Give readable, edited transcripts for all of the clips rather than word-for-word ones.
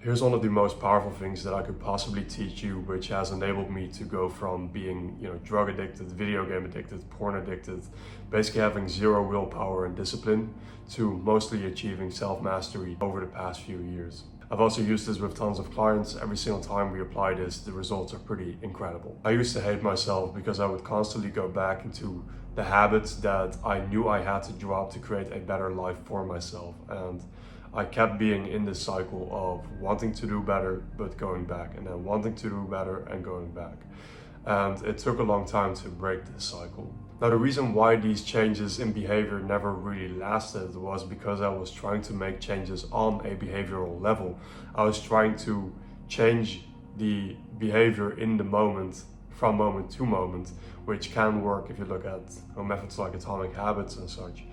Here's one of the most powerful things that I could possibly teach you, which has enabled me to go from being, drug addicted, video game addicted, porn addicted, basically having zero willpower and discipline, to mostly achieving self-mastery over the past few years. I've also used this with tons of clients. Every single time we apply this, the results are pretty incredible. I used to hate myself because I would constantly go back into the habits that I knew I had to drop to create a better life for myself. And I kept being in this cycle of wanting to do better, but going back, and then wanting to do better and going back. And it took a long time to break this cycle. Now, the reason why these changes in behavior never really lasted was because I was trying to make changes on a behavioral level. I was trying to change the behavior in the moment, from moment to moment, which can work if you look at methods like atomic habits and such.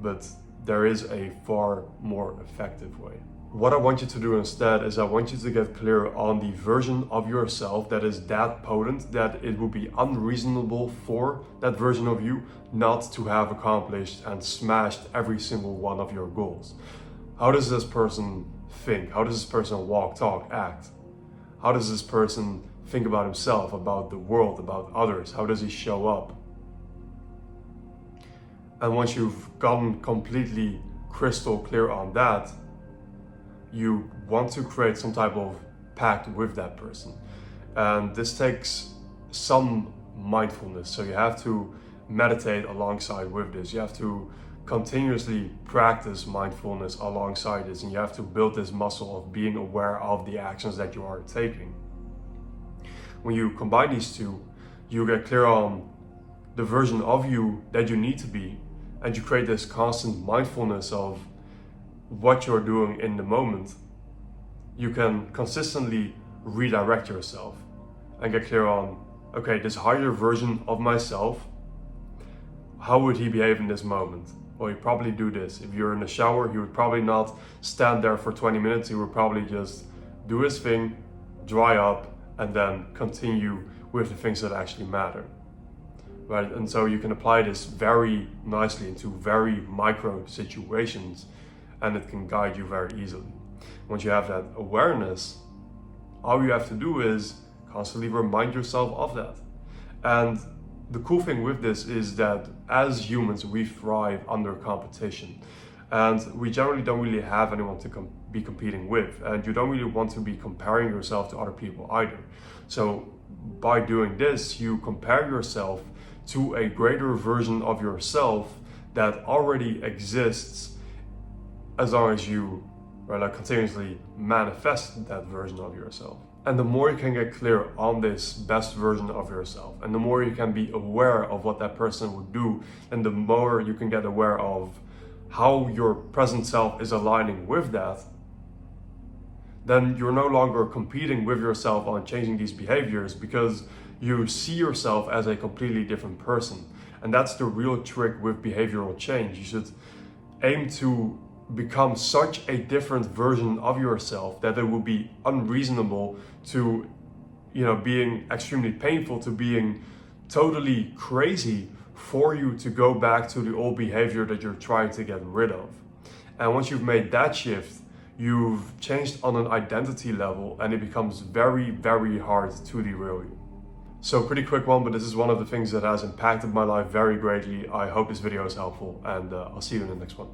But there is a far more effective way. What I want you to do instead is I want you to get clear on the version of yourself that is that potent that it would be unreasonable for that version of you not to have accomplished and smashed every single one of your goals. How does this person think? How does this person walk, talk, act? How does this person think about himself, about the world, about others? How does he show up? And once you've gotten completely crystal clear on that, you want to create some type of pact with that person. And this takes some mindfulness. So you have to meditate alongside with this. You have to continuously practice mindfulness alongside this. And you have to build this muscle of being aware of the actions that you are taking. When you combine these two, you get clear on the version of you that you need to be. And you create this constant mindfulness of what you're doing in the moment. You can consistently redirect yourself and get clear on, okay, this higher version of myself, how would he behave in this moment? Well, he'd probably do this. If you're in the shower, he would probably not stand there for 20 minutes. He would probably just do his thing, dry up, and then continue with the things that actually matter. Right? And so you can apply this very nicely into very micro situations, and it can guide you very easily. Once you have that awareness, all you have to do is constantly remind yourself of that. And the cool thing with this is that as humans, we thrive under competition. And we generally don't really have anyone to be competing with. And you don't really want to be comparing yourself to other people either. So by doing this, you compare yourself to a greater version of yourself that already exists, as long as you continuously manifest that version of yourself. And the more you can get clear on this best version of yourself, and the more you can be aware of what that person would do, and the more you can get aware of how your present self is aligning with that, then you're no longer competing with yourself on changing these behaviors, because you see yourself as a completely different person. And that's the real trick with behavioral change. You should aim to become such a different version of yourself that it will be unreasonable to, being extremely painful, to being totally crazy for you to go back to the old behavior that you're trying to get rid of. And once you've made that shift, you've changed on an identity level, and it becomes very, very hard to derail you. So pretty quick one, but this is one of the things that has impacted my life very greatly. I hope this video is helpful, and I'll see you in the next one.